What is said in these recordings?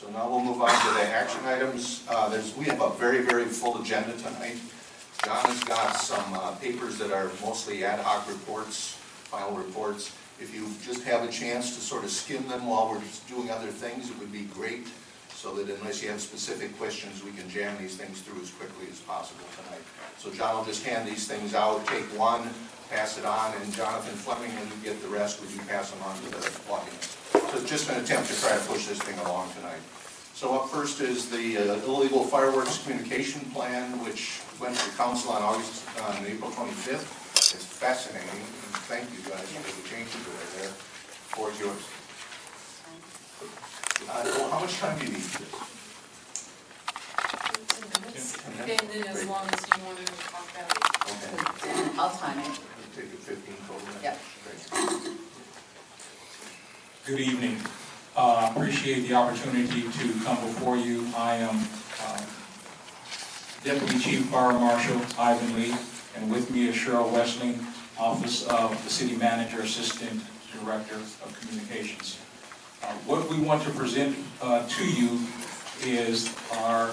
So now we'll move on to the action items. We have a very, very full agenda tonight. John has got some papers that are mostly ad hoc reports, final reports. If you just have a chance to sort of skim them while we're doing other things, it would be great, so that unless you have specific questions, we can jam these things through as quickly as possible tonight. So John will just hand these things out, take one, pass it on, and Jonathan Fleming, when you get the rest, would you pass them on to the audience? So it's just an attempt to try to push this thing along tonight. So up first is the illegal fireworks communication plan, which went to council on April 25th. It's fascinating. Thank you guys for the changes over there. The floor is yours. How much time do you need for this? 15 minutes. And then as long as you want to talk about it. Okay. I'll time it. Take it 15 total minutes. Yep. Great. Good evening. Appreciate the opportunity to come before you. I am Deputy Chief Fire Marshal Ivan Lee, and with me is Cheryl Westling, Office of the City Manager, Assistant Director of Communications. What we want to present to you is our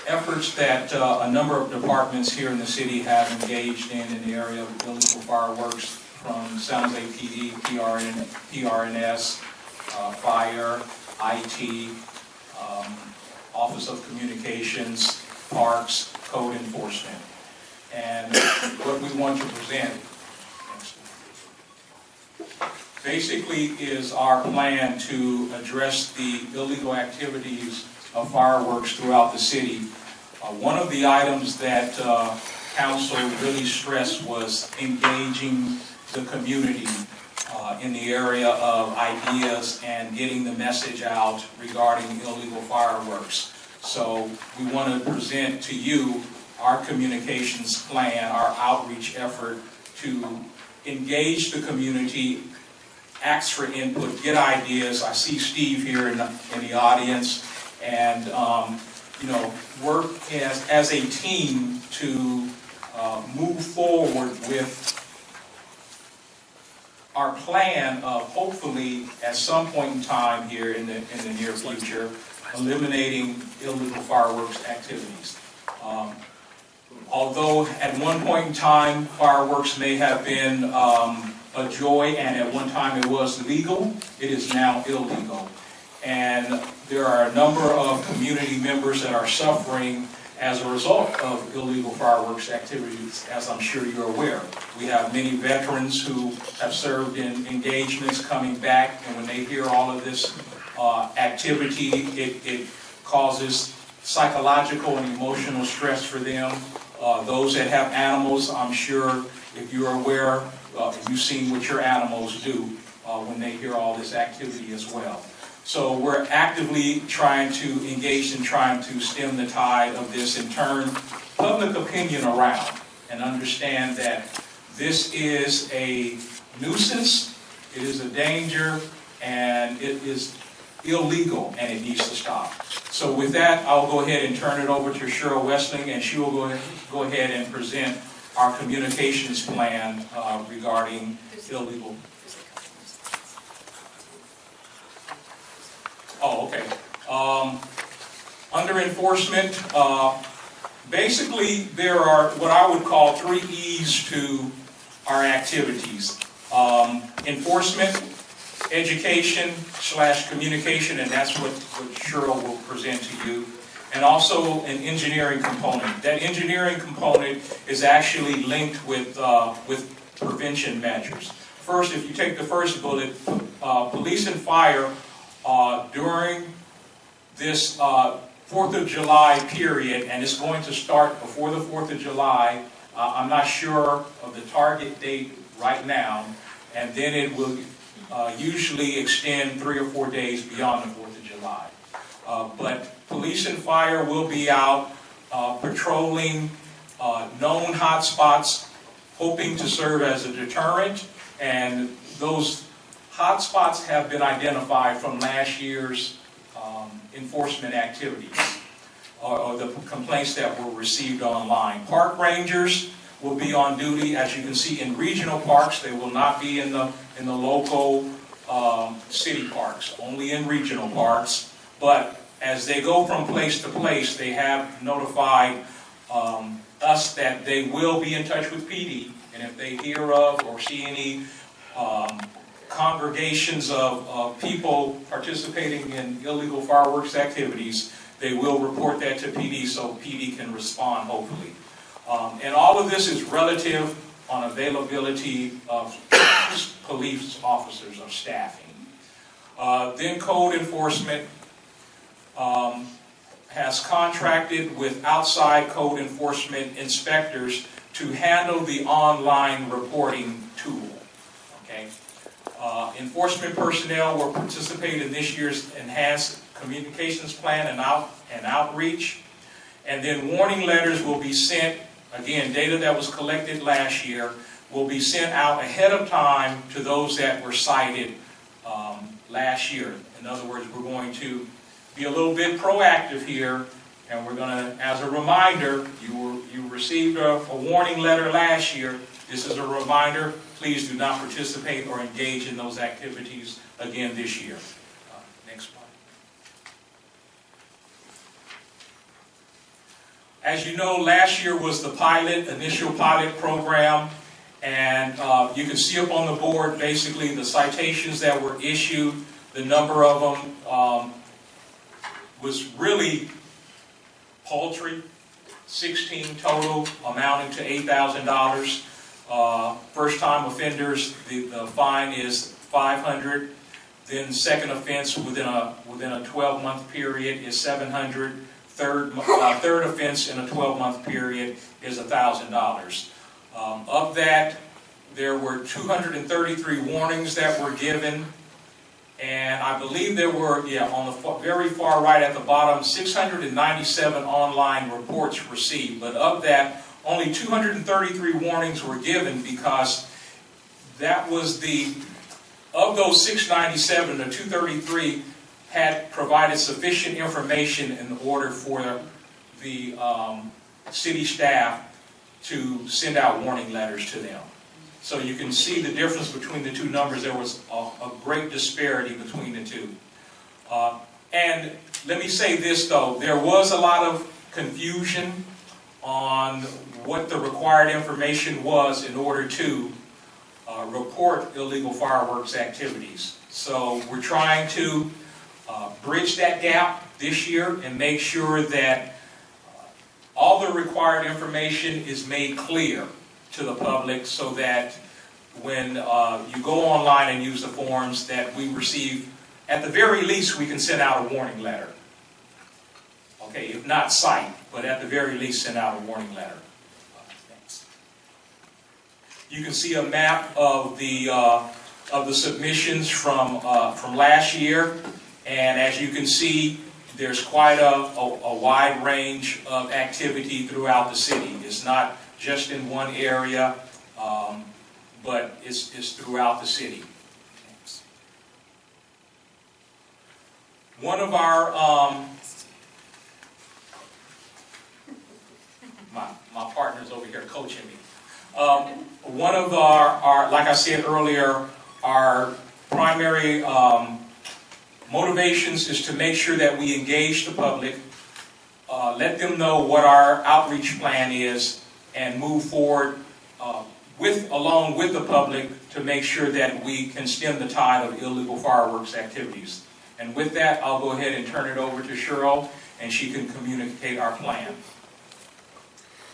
efforts that a number of departments here in the city have engaged in the area of illegal fireworks, from San Jose PD, PRNS, Fire, IT, Office of Communications, Parks, Code Enforcement. And what we want to present basically is our plan to address the illegal activities of fireworks throughout the city. One of the items that Council really stressed was engaging the community in the area of ideas and getting the message out regarding illegal fireworks. So we want to present to you our communications plan, our outreach effort to engage the community, ask for input, get ideas. I see Steve here in the audience, and work as a team to move forward with our plan of hopefully at some point in time here in the near future eliminating illegal fireworks activities. Although at one point in time fireworks may have been a joy, and at one time it was legal, it is now illegal. And there are a number of community members that are suffering as a result of illegal fireworks activities, as I'm sure you're aware. We have many veterans who have served in engagements coming back, and when they hear all of this activity, it causes psychological and emotional stress for them. Those that have animals, I'm sure if you're aware, you've seen what your animals do when they hear all this activity as well. So we're actively trying to engage in trying to stem the tide of this and turn public opinion around and understand that this is a nuisance, it is a danger, and it is illegal, and it needs to stop. So with that, I'll go ahead and turn it over to Cheryl Westling, and she will go ahead and present our communications plan regarding illegal. Oh, okay. Under enforcement, basically there are what I would call 3 E's to our activities. Enforcement, education / communication, and that's what Cheryl will present to you. And also an engineering component. That engineering component is actually linked with prevention measures. First, if you take the first bullet, police and fire during this 4th of July period, and it's going to start before the 4th of July. I'm not sure of the target date right now, and then it will usually extend 3 or 4 days beyond the 4th of July. But police and fire will be out patrolling known hotspots, hoping to serve as a deterrent, and those hotspots have been identified from last year's enforcement activities or the complaints that were received online. Park rangers will be on duty, as you can see, in regional parks. They will not be in the local city parks, only in regional parks. But as they go from place to place, they have notified us that they will be in touch with PD, and if they hear of or see any congregations of people participating in illegal fireworks activities, they will report that to PD so PD can respond, hopefully. And all of this is relative on availability of police officers, of staffing. Then code enforcement has contracted with outside code enforcement inspectors to handle the online reporting tool. Okay? Enforcement personnel will participate in this year's enhanced communications plan and outreach. And then warning letters will be sent, again, data that was collected last year, will be sent out ahead of time to those that were cited last year. In other words, we're going to be a little bit proactive here, and we're going to, as a reminder, you received a warning letter last year. This is a reminder. Please do not participate or engage in those activities again this year. Next slide. As you know, last year was the initial pilot program, and you can see up on the board basically the citations that were issued. The number of them was really paltry, 16 total, amounting to $8,000. First-time offenders, the fine is $500. Then second offense within a 12-month period is $700. Third offense in a 12-month period is $1,000. Of that, there were 233 warnings that were given, and I believe there were, on the very far right at the bottom, 697 online reports received. But of that, only 233 warnings were given because that was of those 697, the 233 had provided sufficient information in order for the city staff to send out warning letters to them. So you can see the difference between the two numbers. There was a great disparity between the two. And let me say this, though. There was a lot of confusion on what the required information was in order to report illegal fireworks activities. So we're trying to bridge that gap this year and make sure that all the required information is made clear to the public so that when you go online and use the forms that we receive, at the very least we can send out a warning letter. Okay, if not cite, but at the very least send out a warning letter. You can see a map of the submissions from last year, and as you can see, there's quite a wide range of activity throughout the city. It's not just in one area, but it's throughout the city. One of our my partner's over here coaching me. One of our, like I said earlier, our primary motivations is to make sure that we engage the public, let them know what our outreach plan is, and move forward along with the public to make sure that we can stem the tide of illegal fireworks activities. And with that, I'll go ahead and turn it over to Cheryl, and she can communicate our plan.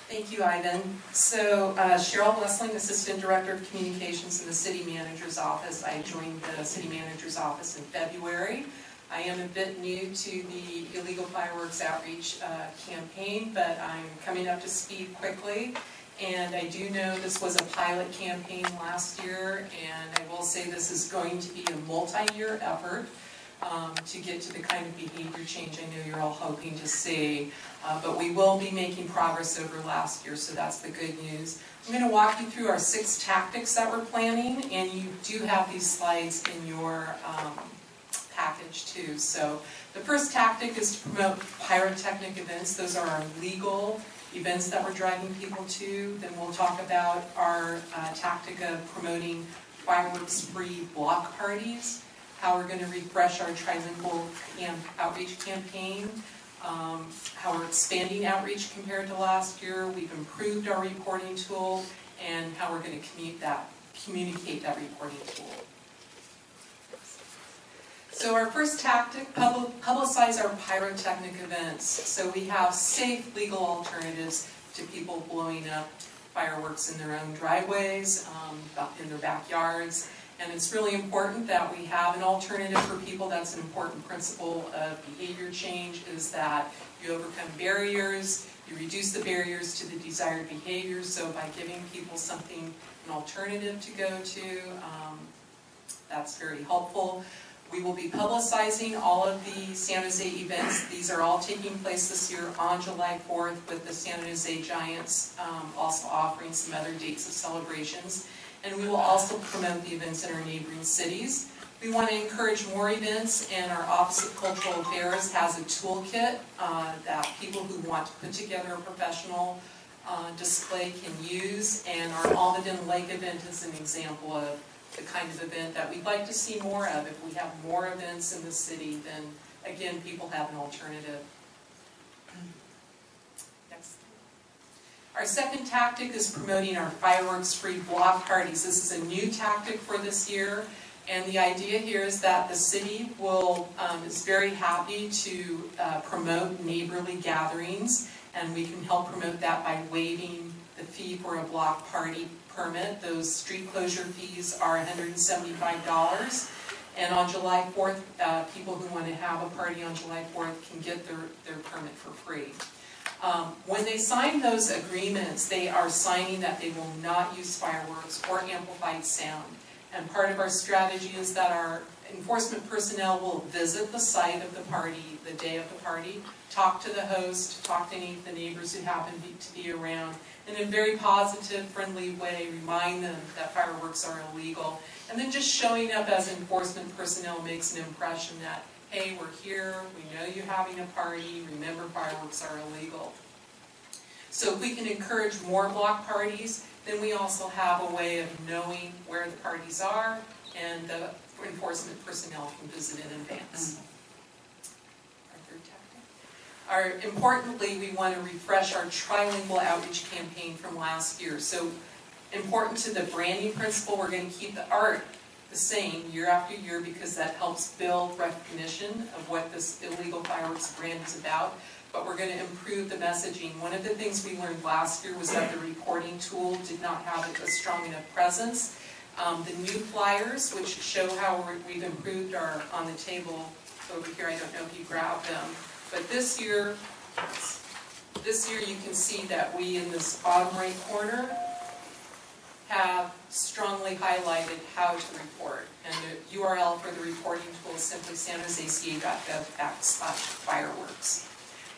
Thank you, Ivan. So Cheryl Blessling, Assistant Director of Communications in the City Manager's Office. I joined the City Manager's Office in February. I am a bit new to the illegal fireworks outreach campaign, but I'm coming up to speed quickly. And I do know this was a pilot campaign last year, and I will say this is going to be a multi-year effort to get to the kind of behavior change I know you're all hoping to see. But we will be making progress over last year, so that's the good news. I'm going to walk you through our 6 tactics that we're planning, and you do have these slides in your package too. So the first tactic is to promote pyrotechnic events. Those are our legal events that we're driving people to. Then we'll talk about our tactic of promoting fireworks-free block parties. how we're going to refresh our trilingual outreach campaign, how we're expanding outreach compared to last year. We've improved our reporting tool, and how we're going to communicate that reporting tool. So our first tactic, publicize our pyrotechnic events. So we have safe, legal alternatives to people blowing up fireworks in their own driveways, in their backyards. And it's really important that we have an alternative for people. That's an important principle of behavior change, is that you overcome barriers, you reduce the barriers to the desired behaviors. So by giving people something, an alternative to go to, that's very helpful. We will be publicizing all of the San Jose events. These are all taking place this year on July 4th, with the San Jose Giants also offering some other dates of celebrations. And we will also promote the events in our neighboring cities. We want to encourage more events, and our Office of Cultural Affairs has a toolkit that people who want to put together a professional display can use. And our Almaden Lake event is an example of the kind of event that we'd like to see more of. If we have more events in the city, then again, people have an alternative. Next. Our second tactic is promoting our fireworks-free block parties. This is a new tactic for this year, and the idea here is that the city is very happy to promote neighborly gatherings, and we can help promote that by waiving the fee for a block party permit. Those street closure fees are $175, and on July 4th, people who want to have a party on July 4th can get their permit for free. When they sign those agreements, they are signing that they will not use fireworks or amplified sound. And part of our strategy is that our enforcement personnel will visit the site of the party, the day of the party, talk to the host, talk to any of the neighbors who happen to be around, and in a very positive, friendly way, remind them that fireworks are illegal. And then just showing up as enforcement personnel makes an impression that, hey, we're here, we know you're having a party, remember fireworks are illegal. So if we can encourage more block parties, then we also have a way of knowing where the parties are, and the enforcement personnel can visit in advance. Importantly, we want to refresh our trilingual outreach campaign from last year. So important to the branding principle, we're going to keep the art the same year after year, because that helps build recognition of what this illegal fireworks brand is about. But we're going to improve the messaging. One of the things we learned last year was that the reporting tool did not have a strong enough presence. The new flyers, which show how we've improved, are on the table over here. I don't know if you grabbed them. But this year you can see that we, in this bottom right corner, have strongly highlighted how to report. And the URL for the reporting tool is simply sanjoseca.gov/fireworks.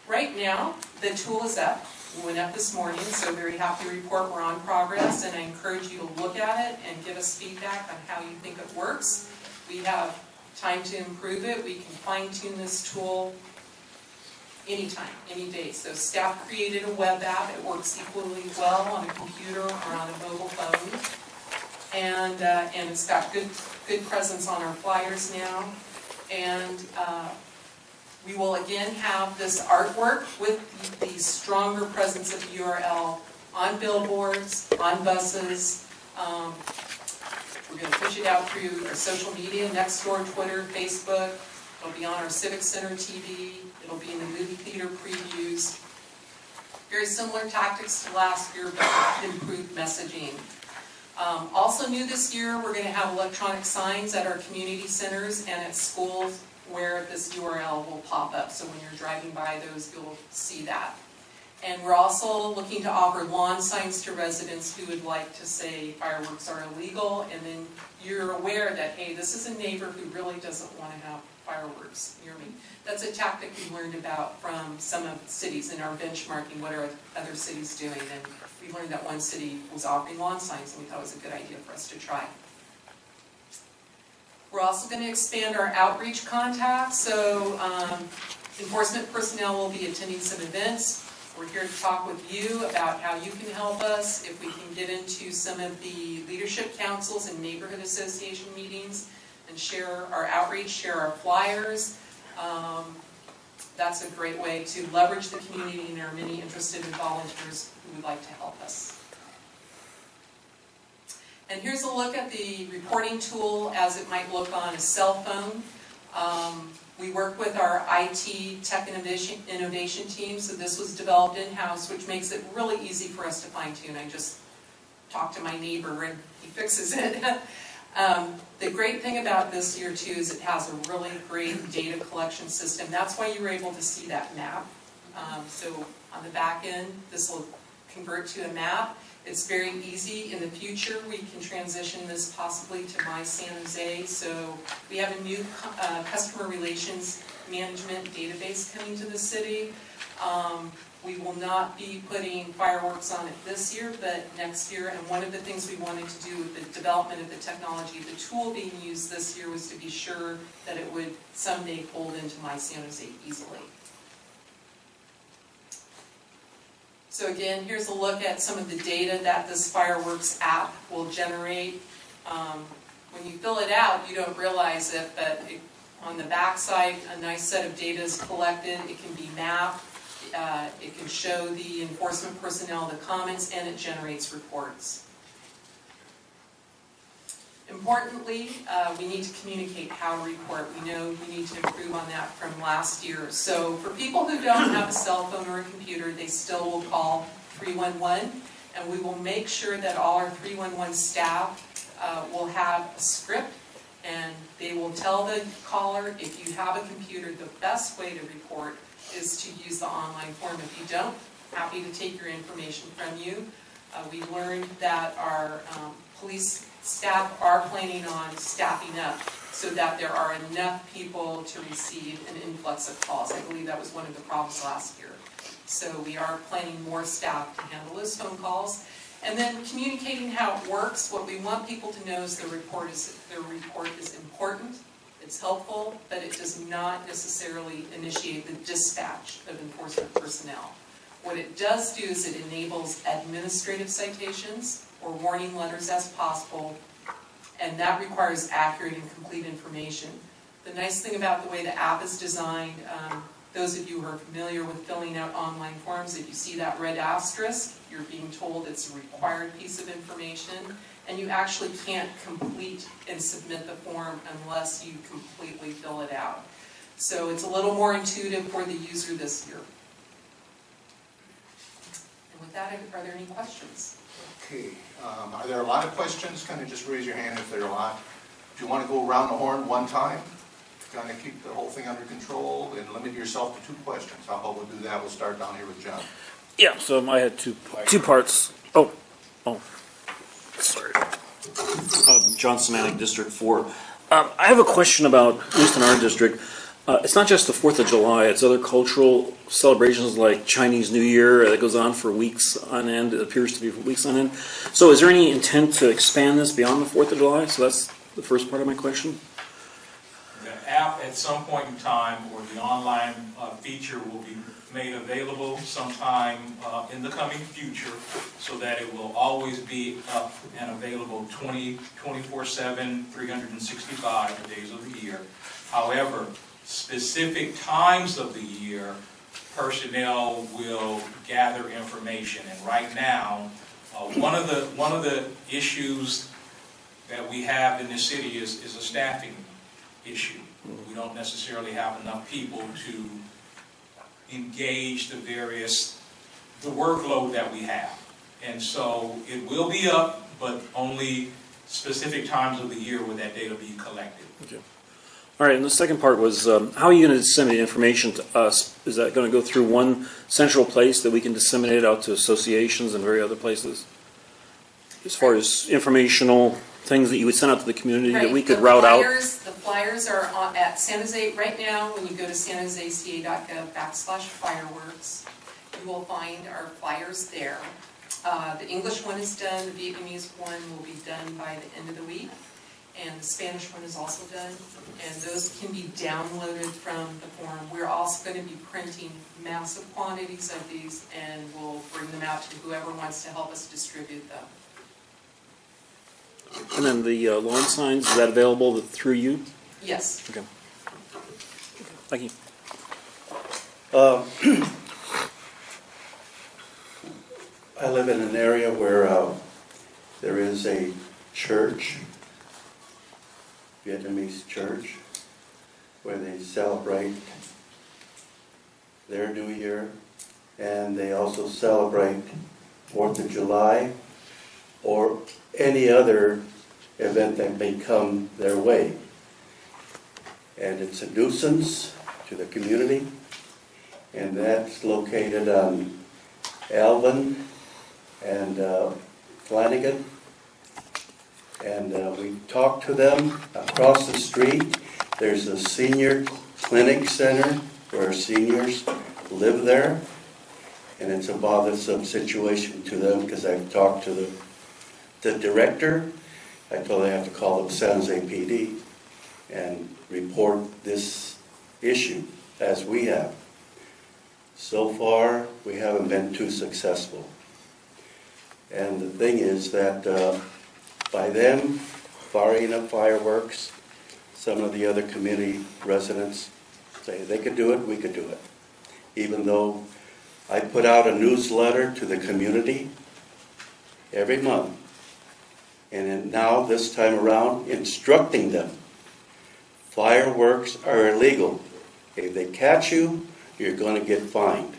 Right now, the tool is up. We went up this morning, so very happy to report we're on progress, and I encourage you to look at it and give us feedback on how you think it works. We have time to improve it. We can fine-tune this tool anytime, any day. So staff created a web app. It works equally well on a computer or on a mobile phone, and it's got good presence on our flyers now. And we will again have this artwork with the stronger presence of the URL on billboards, on buses. We're going to push it out through our social media, Nextdoor, Twitter, Facebook. It'll be on our Civic Center TV. It'll be in the movie theater previews. Very similar tactics to last year, but improved messaging. Also new this year, we're going to have electronic signs at our community centers and at schools where this URL will pop up. So when you're driving by those, you'll see that. And we're also looking to offer lawn signs to residents who would like to say fireworks are illegal, and then you're aware that, hey, this is a neighbor who really doesn't want to have fireworks near me. That's a tactic we learned about from some of the cities in our benchmarking, what are other cities doing, and we learned that one city was offering lawn signs, and we thought it was a good idea for us to try. We're also going to expand our outreach contacts, so enforcement personnel will be attending some events. We're here to talk with you about how you can help us, if we can get into some of the leadership councils and neighborhood association meetings and share our outreach, share our flyers. That's a great way to leverage the community, and there are many interested volunteers who would like to help us. And here's a look at the reporting tool as it might look on a cell phone. We work with our IT tech innovation team, so this was developed in-house, which makes it really easy for us to fine-tune. I just talk to my neighbor and he fixes it. The great thing about this year too is it has a really great data collection system. That's why you were able to see that map. So on the back end, this will convert to a map. It's very easy. In the future, we can transition this possibly to My San Jose. So we have a new customer relations management database coming to the city. We will not be putting fireworks on it this year, but next year. And one of the things we wanted to do with the development of the technology, the tool being used this year, was to be sure that it would someday fold into My San Jose easily. So again, here's a look at some of the data that this fireworks app will generate. When you fill it out, you don't realize it, but on the back side, a nice set of data is collected. It can be mapped. It can show the enforcement personnel the comments, and it generates reports. Importantly, we need to communicate how to report. We know we need to improve on that from last year. So for people who don't have a cell phone or a computer, they still will call 311, and we will make sure that all our 311 staff will have a script, and they will tell the caller, if you have a computer, the best way to report is to use the online form. If you don't, happy to take your information from you. We learned that our police staff are planning on staffing up so that there are enough people to receive an influx of calls. I believe that was one of the problems last year. So we are planning more staff to handle those phone calls. And then communicating how it works. What we want people to know is their report is important, it's helpful, but it does not necessarily initiate the dispatch of enforcement personnel. What it does do is it enables administrative citations or warning letters as possible, and that requires accurate and complete information. The nice thing about the way the app is designed, those of you who are familiar with filling out online forms, if you see that red asterisk, you're being told it's a required piece of information, and you actually can't complete and submit the form unless you completely fill it out. So it's a little more intuitive for the user this year. And with that, are there any questions? Okay, are there a lot of questions? Kind of just raise your hand if there are a lot. Do you want to go around the horn one time? Kind of keep the whole thing under control and limit yourself to 2 questions. How about we'll do that? We'll start down here with John. Yeah, so I had two parts. Oh, sorry. John Semanek, District 4. I have a question about, at least in our district, it's not just the 4th of July, it's other cultural celebrations like Chinese New Year that goes on for weeks on end. It appears to be for weeks on end. So is there any intent to expand this beyond the 4th of July? So that's the first part of my question. The app at some point in time, or the online feature, will be made available sometime in the coming future, so that it will always be up and available 24/7, 365 days of the year. However, specific times of the year, personnel will gather information. And right now, one of the issues that we have in this city is a staffing issue. We don't necessarily have enough people to engage the workload that we have. And so it will be up, but only specific times of the year will that data be collected. Okay. All right, and the second part was, how are you going to disseminate information to us? Is that going to go through one central place that we can disseminate it out to associations and various other places? As far as informational things that you would send out to the community that we could route out? The flyers are at San Jose, right now, when you go to sanjoseca.gov/fireworks, you will find our flyers there. The English one is done, the Vietnamese one will be done by the end of the week, and the Spanish one is also done, and those can be downloaded from the form. We're also going to be printing massive quantities of these, and we'll bring them out to whoever wants to help us distribute them. And then the lawn signs, is that available through you? Yes. Okay. Thank you. I live in an area where there is a church, Vietnamese church, where they celebrate their New Year, and they also celebrate 4th of July or any other event that may come their way. And it's a nuisance to the community, and that's located on Alvin and Flanagan. And we talked to them across the street. There's a senior clinic center where seniors live there. And it's a bothersome situation to them because I've talked to the director. I told them I have to call them San Jose PD and report this issue as we have. So far, we haven't been too successful. And the thing is that by them firing up fireworks, some of the other community residents say they could do it, we could do it. Even though I put out a newsletter to the community every month, and then now this time around instructing them, fireworks are illegal. If they catch you, you're going to get fined.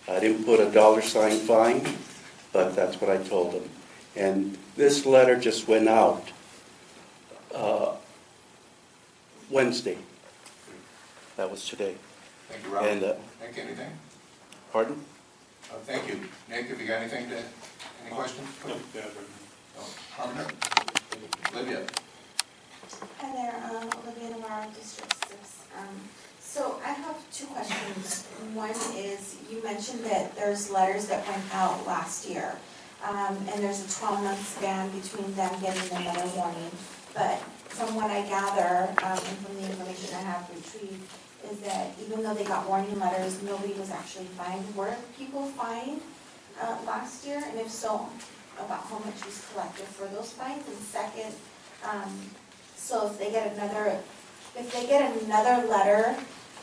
I didn't put a $ fine, but that's what I told them. And this letter just went out Wednesday. That was today. Thank you, Rob. And, Nick, anything? Pardon? Thank you. Nick, have you got anything to, any questions? No. Carmen? Olivia? Hi there, Olivia Navarro, District 6. So I have two questions. One is, you mentioned that there's letters that went out last year, and there's a 12-month span between them getting another warning. But from what I gather, and from the information I have retrieved, is that even though they got warning letters, nobody was actually fined. Were people fined last year? And if so, about how much was collected for those fines? And second, so if they get another letter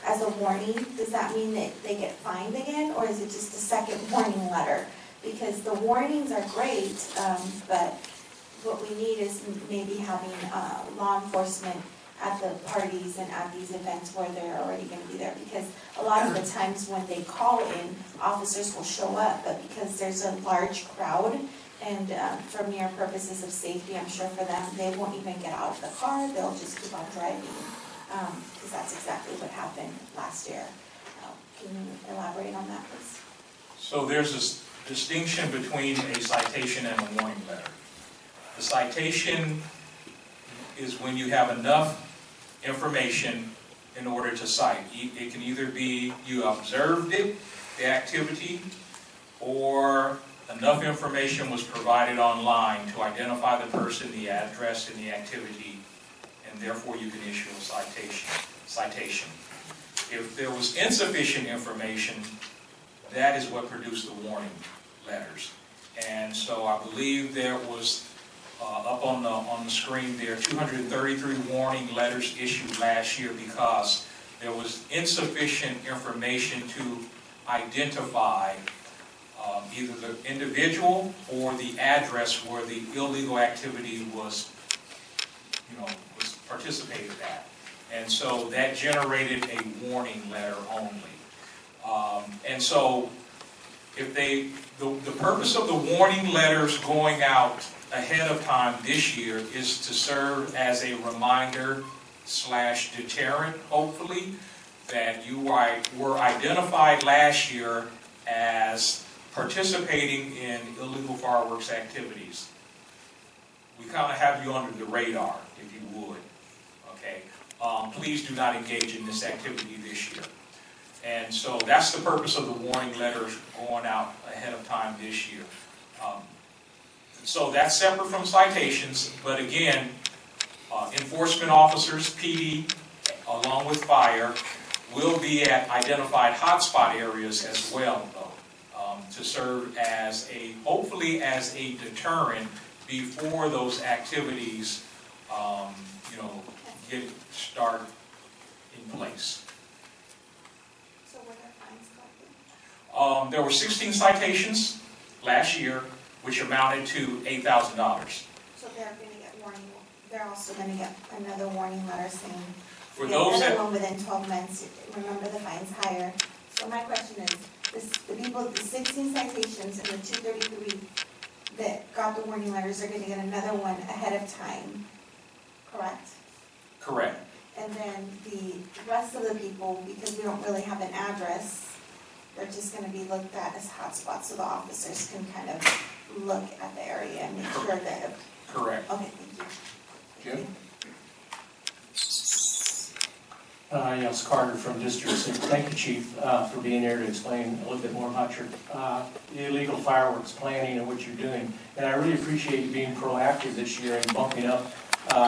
as a warning, does that mean that they get fined again, or is it just a second warning letter? Because the warnings are great, but what we need is maybe having law enforcement at the parties and at these events where they're already going to be there. Because a lot of the times when they call in, officers will show up, but because there's a large crowd, and for mere purposes of safety, I'm sure for them, they won't even get out of the car, they'll just keep on driving, because that's exactly what happened last year. Can you elaborate on that, please? So there's this distinction between a citation and a warning letter. The citation is when you have enough information in order to cite. It can either be you observed it, the activity, or enough information was provided online to identify the person, the address, and the activity, and therefore you can issue a citation. If there was insufficient information, that is what produced the warning letters. And so I believe there was, up on the screen there, 233 warning letters issued last year because there was insufficient information to identify either the individual or the address where the illegal activity was participated at. And so that generated a warning letter only. And so if the purpose of the warning letters going out ahead of time this year is to serve as a reminder / deterrent, hopefully, that you were identified last year as participating in illegal fireworks activities. We kind of have you under the radar, if you would, okay? Please do not engage in this activity this year. And so that's the purpose of the warning letters going out ahead of time this year. So that's separate from citations, but again, enforcement officers, PD, along with fire, will be at identified hotspot areas as well, though, to serve as hopefully as a deterrent before those activities, start in place. So what are fines collected? There were 16 citations last year, which amounted to $8,000. So they're gonna get warning, they're also gonna get another warning letter saying, For get those another that, one within 12 months, remember the fine's higher. So my question is, the people, the 16 citations and the 233 that got the warning letters are gonna get another one ahead of time, correct? correct, And then the rest of the people, because we don't really have an address, they're just gonna be looked at as hotspots, so the officers can kind of look at the area and make sure that, correct. okay, thank you. Thank Jim? you. Yes, Carter from District 6. Thank you, Chief, for being here to explain a little bit more about your illegal fireworks planning and what you're doing. And I really appreciate you being proactive this year and bumping up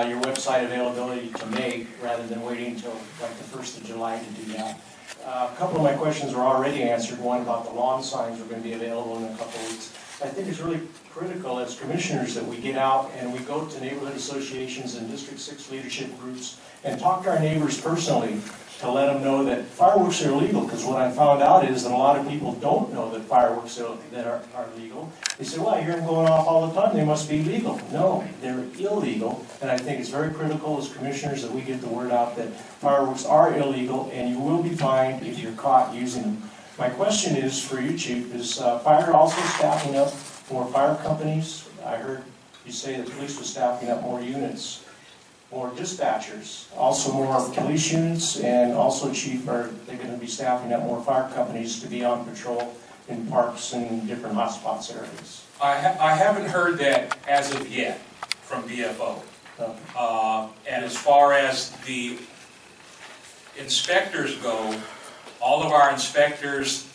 your website availability to May rather than waiting until like the 1st of July to do that. A couple of my questions were already answered. One about the lawn signs are going to be available in a couple of weeks. I think it's really critical as commissioners that we get out and we go to neighborhood associations and District 6 leadership groups and talk to our neighbors personally to let them know that fireworks are illegal, because what I found out is that a lot of people don't know that fireworks are legal. They say, well, I hear them going off all the time, they must be legal. No, they're illegal, and I think it's very critical as commissioners that we get the word out that fireworks are illegal and you will be fined if you're caught using them. My question is for you, Chief, is fire also staffing up more fire companies? I heard you say the police was staffing up more units, more dispatchers, also more police units, and also, Chief, are they going to be staffing up more fire companies to be on patrol in parks and different hotspots areas? I haven't heard that as of yet from DFO. And as far as the inspectors go, all of our inspectors,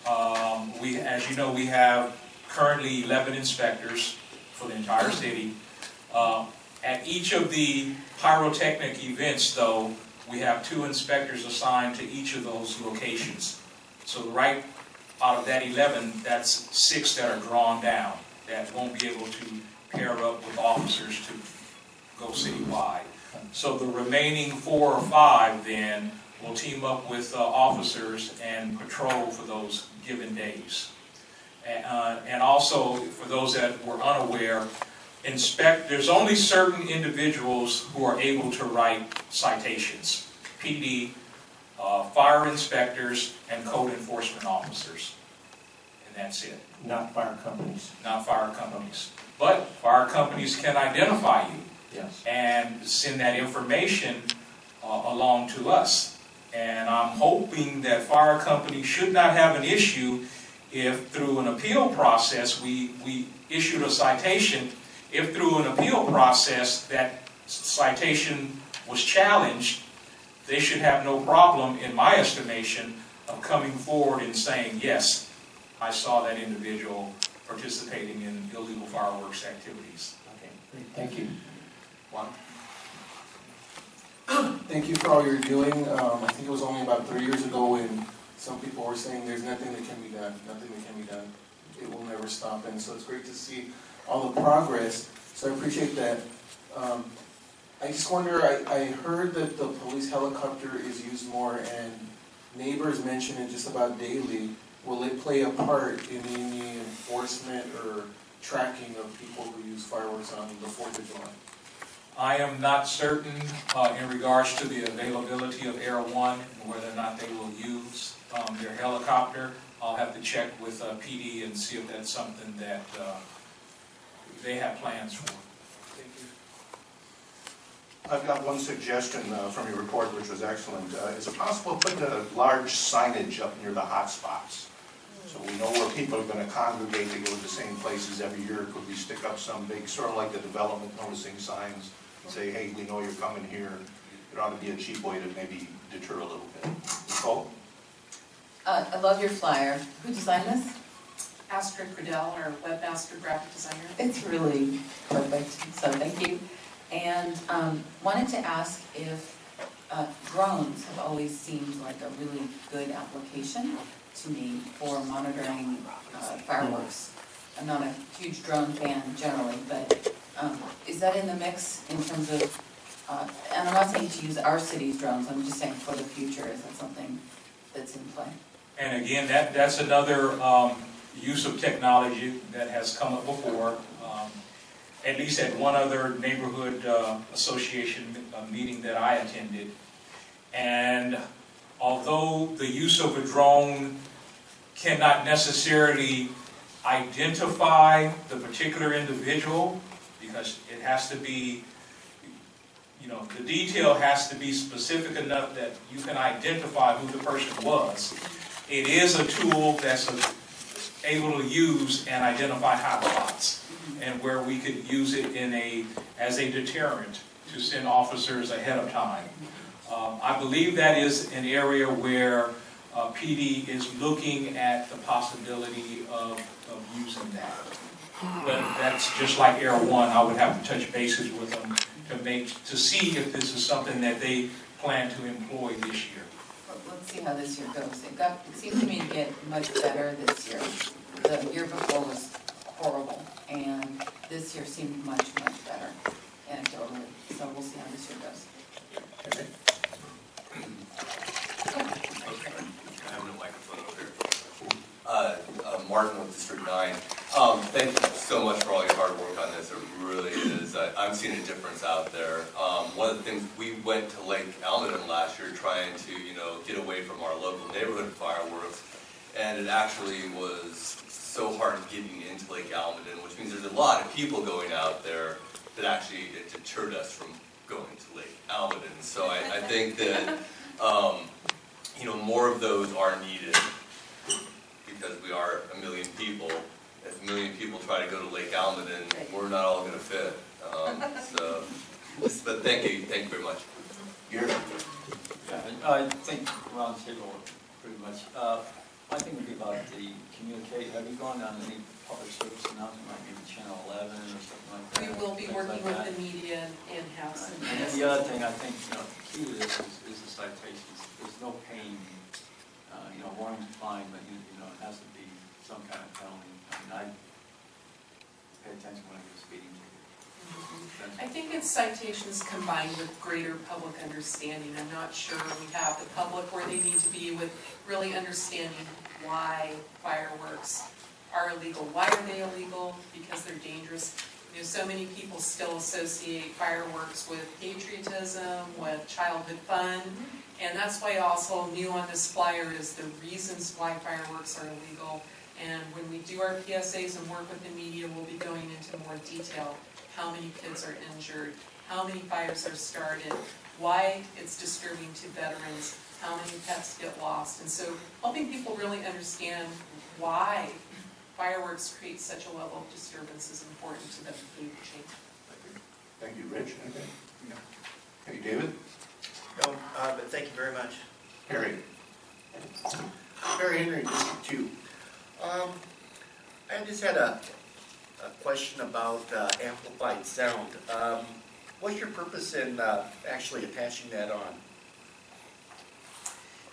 as you know, we have currently 11 inspectors for the entire city. At each of the pyrotechnic events, though, we have 2 inspectors assigned to each of those locations. So right out of that 11, that's 6 that are drawn down, that won't be able to pair up with officers to go citywide. So the remaining 4 or 5 then will team up with officers and patrol for those given days. And also, for those that were unaware, there's only certain individuals who are able to write citations. PD, fire inspectors, and code enforcement officers. And that's it. Not fire companies. Not fire companies. But fire companies can identify you. Yes. And send that information along to us. And I'm hoping that fire companies should not have an issue if through an appeal process we issued a citation. If through an appeal process that citation was challenged, they should have no problem, in my estimation, of coming forward and saying, yes, I saw that individual participating in illegal fireworks activities. Okay, great. Thank you. One. Thank you for all you're doing. I think it was only about 3 years ago when some people were saying there's nothing that can be done, nothing that can be done. It will never stop, and so it's great to see all the progress. So I appreciate that. I just wonder, I heard that the police helicopter is used more, and neighbors mention it just about daily. Will it play a part in any enforcement or tracking of people who use fireworks on the 4th of July? I am not certain in regards to the availability of Air One and whether or not they will use their helicopter. I'll have to check with PD and see if that's something that they have plans for. Thank you. I've got one suggestion from your report, which was excellent. Is it possible to put a large signage up near the hot spots? So we know where people are going to congregate to go to the same places every year. Could we stick up some big, sort of like the development noticing signs, and say, hey, we know you're coming here. It ought to be a cheap way to maybe deter a little bit. Nicole? I love your flyer. Who designed this? Astrid Cradell, our webmaster graphic designer. It's really perfect, so thank you. And wanted to ask if drones have always seemed like a really good application to me for monitoring fireworks. I'm not a huge drone fan generally, but is that in the mix in terms of, and I'm not saying to use our city's drones, I'm just saying for the future, is that something that's in play? And again, that's another use of technology that has come up before, at least at one other neighborhood association meeting that I attended. And although the use of a drone cannot necessarily identify the particular individual, because it has to be, the detail has to be specific enough that you can identify who the person was. It is a tool that's able to use and identify hotspots, and where we could use it as a deterrent to send officers ahead of time. I believe that is an area where PD is looking at the possibility of using that. But that's just like Air One. I would have to touch bases with them to see if this is something that they plan to employ this year. Let's see how this year goes. It seemed to me to get much better this year. The year before was horrible, and this year seemed much, much better, anecdotally. So we'll see how this year goes. Okay. I have no microphone over here. Martin with District 9. Thank you so much for all your hard work on this. It really is. I'm seeing a difference out there. One of the things, we went to Lake Almaden last year trying to, get away from our local neighborhood fireworks, and it actually was so hard getting into Lake Almaden, which means there's a lot of people going out there that actually it deterred us from going to Lake Almaden. So I think that more of those are needed, because we are 1 million people. If 1 million people try to go to Lake Almaden, we're not all going to fit. But thank you very much. Gary? Yeah, I think Ron said all pretty much. My thing would be about the communication. Have you gone on any public service announcement, like maybe Channel 11 or something like that? We will be working with the media and have some. And then the other thing, I think, the key to this is the citations. There's no pain, warning's fine, but it has to be some kind of penalty. I pay attention when I get a speeding ticket. I think it's citations combined with greater public understanding. I'm not sure we have the public where they need to be with really understanding why fireworks are illegal. Why are they illegal? Because they're dangerous. So many people still associate fireworks with patriotism, with childhood fun, and that's why also new on this flyer is the reasons why fireworks are illegal. And when we do our PSAs and work with the media, we'll be going into more detail. How many kids are injured, how many fires are started, why it's disturbing to veterans, how many pets get lost. And so helping people really understand why fireworks create such a level of disturbance is important to the behavior change. Thank you. Rich, anything? No. Hey, David? No, but thank you very much. Harry? Barry Henry, District 2. I just had a question about amplified sound. What's your purpose in actually attaching that on?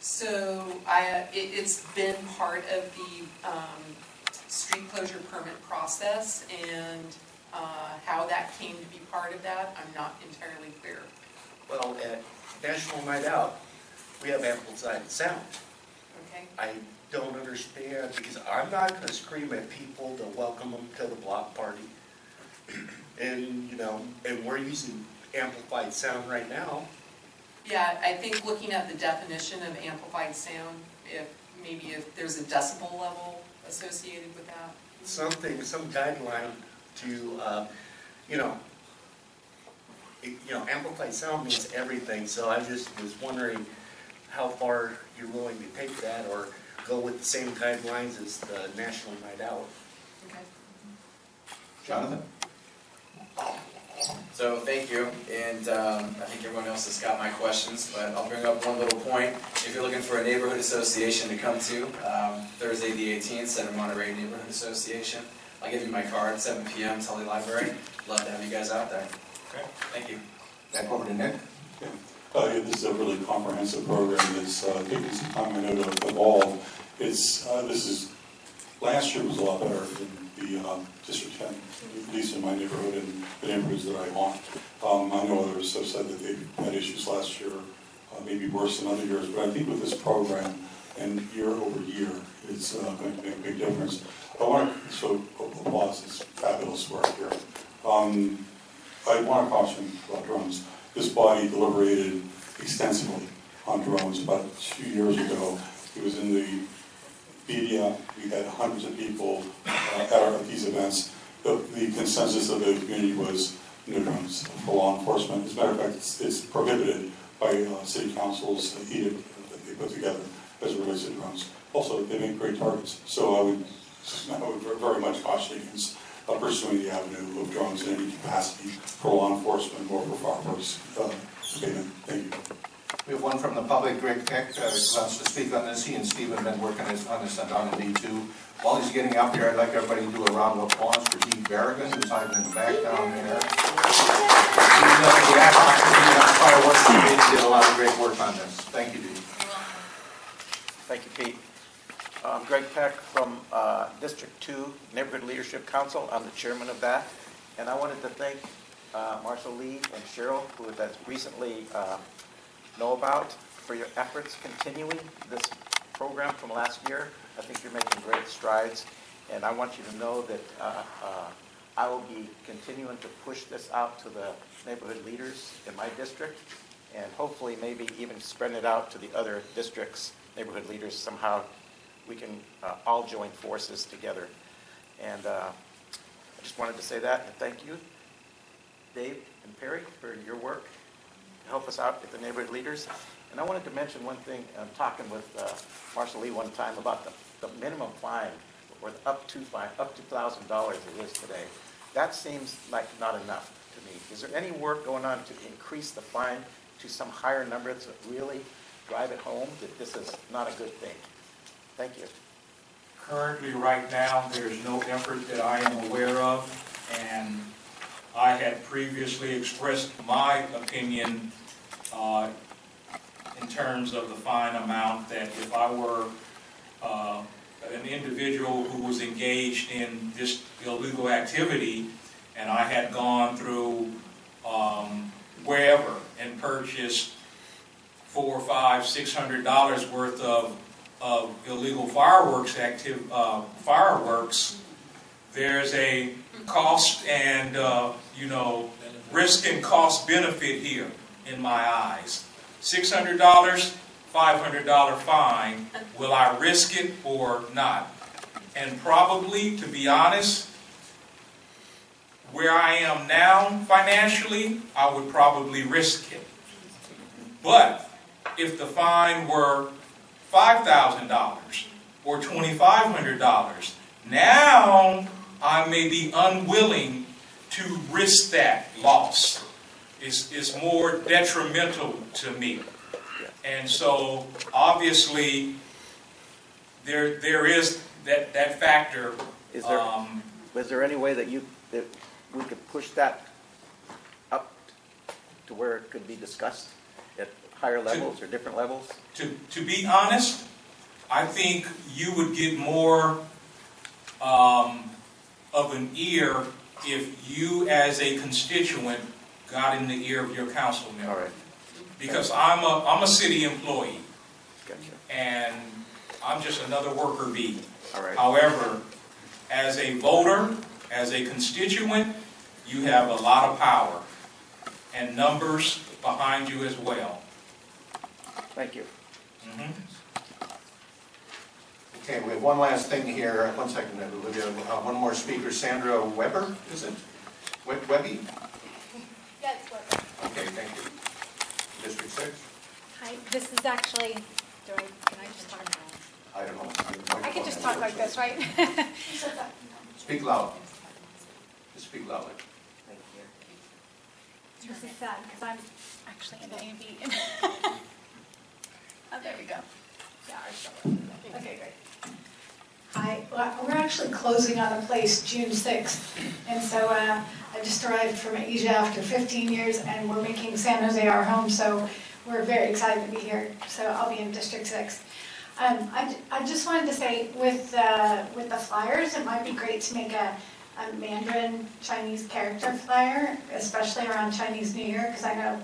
So it's been part of the street closure permit process, and how that came to be part of that, I'm not entirely clear. Well, at National Night Out, we have amplified sound. Okay. I don't understand, because I'm not going to scream at people to welcome them to the block party. And, and we're using amplified sound right now. Yeah, I think looking at the definition of amplified sound, if there's a decibel level associated with that. Some guideline to, amplified sound means everything, so I just was wondering how far you're willing to take that, or go with the same guidelines as the National Night Out. Okay. Jonathan? So thank you, and I think everyone else has got my questions, but I'll bring up one little point. If you're looking for a neighborhood association to come to, Thursday the 18th, Center Monterey Neighborhood Association. I'll give you my card, 7 p.m., Tully Library. Love to have you guys out there. Okay. Thank you. Back over to Nick. Yeah, this is a really comprehensive program that's taking some time, I know, to evolve. Last year was a lot better than the District 10, at least in my neighborhood and the neighborhoods that I haunt. I know others have said that they've had issues last year, maybe worse than other years, but I think with this program and year over year, it's going to make a big difference. I want to show applause, it's fabulous work here. I want to caution about drones. This body deliberated extensively on drones about 2 years ago. It was in the media, we had hundreds of people at these events. The consensus of the community was no drones for law enforcement. As a matter of fact, it's prohibited by city council's edict that they put together as it relates to drones. Also, they make great targets. So I would very much caution against pursuing the avenue of drones in any capacity for law enforcement or for fireworks. Thank you. We have one from the public, Greg Peck, wants to speak on this. He and Steve have been working on this on D2. While he's getting up here, I'd like everybody to do a round of applause for Dee Berrigan, who's hiding in the back down there. The ad hoc committee on fireworks committee did a lot of great work on this. Thank you, Dee. Thank you, Pete. I'm Greg Peck from District 2 Neighborhood Leadership Council. I'm the chairman of that. And I wanted to thank Marshall Lee and Cheryl, who has recently know about, for your efforts continuing this program from last year. I think you're making great strides, and I want you to know that I will be continuing to push this out to the neighborhood leaders in my district, and hopefully maybe even spread it out to the other districts, neighborhood leaders. Somehow we can all join forces together. And I just wanted to say that, and thank you, Dave and Perry, for your work to help us out with the neighborhood leaders. And I wanted to mention one thing. I'm talking with Marshall Lee one time about the minimum fine, or the up to $1,000 it is today. That seems like not enough to me. Is there any work going on to increase the fine to some higher number to really drive it home that this is not a good thing? Thank you. Currently, right now, there's no effort that I am aware of, and I had previously expressed my opinion in terms of the fine amount, that if I were an individual who was engaged in this illegal activity and I had gone through wherever and purchased $400, $500, $600 worth of illegal fireworks, there's a cost and risk and cost benefit here in my eyes. $600, $500 fine, will I risk it or not? And probably, to be honest, where I am now financially, I would probably risk it. But if the fine were $5,000 or $2,500, now I may be unwilling to risk that loss. It's more detrimental to me. And so, obviously, there is that factor. Is there any way that we could push that up to where it could be discussed at higher levels or different levels? To be honest, I think you would get more of an ear if you, as a constituent, got in the ear of your council member. All right. Because I'm a city employee. Gotcha. And I'm just another worker bee. All right. However, as a voter, as a constituent, you have a lot of power and numbers behind you as well. Thank you. Mm-hmm. Okay, we have one last thing here. One second, Olivia. One more speaker, Sandra Weber, is it? Webby? Yeah, it's Weber. Okay, thank you. District 6? Hi, this is actually, can I just talk now? I don't know. I can just talk like this, right? Speak loud. Just speak loudly. Right here. This is sad because I'm actually in the A&B. Oh, there we go. Yeah, okay, great. Hi, well, we're actually closing on a place June 6th, and so I just arrived from Asia after 15 years, and we're making San Jose our home, so we're very excited to be here. So I'll be in District 6. I just wanted to say with the flyers, it might be great to make a Mandarin Chinese character flyer, especially around Chinese New Year, because I know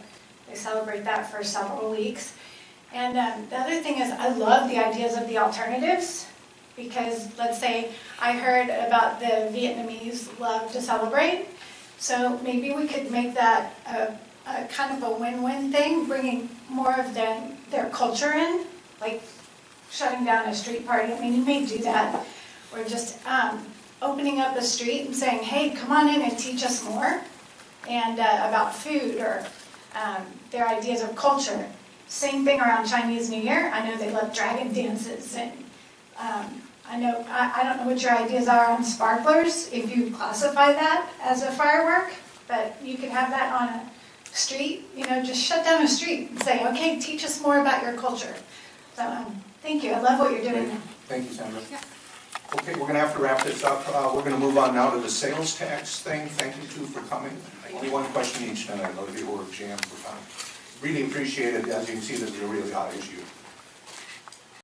they celebrate that for several weeks. And the other thing is, I love the ideas of the alternatives, because let's say I heard about the Vietnamese love to celebrate, so maybe we could make that a kind of a win-win thing, bringing more of their culture in, like shutting down a street party. I mean, you may do that, or just opening up the street and saying, hey, come on in and teach us more, and about food, or their ideas of culture. Same thing around Chinese New Year. I know they love dragon dances, and I don't know what your ideas are on sparklers, if you classify that as a firework, but you could have that on a street, just shut down a street and say, okay, teach us more about your culture. So, thank you, I love what you're doing. Thank you, Sandra. Okay, we're gonna have to wrap this up. We're gonna move on now to the sales tax thing. Thank you two for coming. Only one question each tonight, I know you were jammed for time. Really appreciate it. As you can see, this is a really hot issue.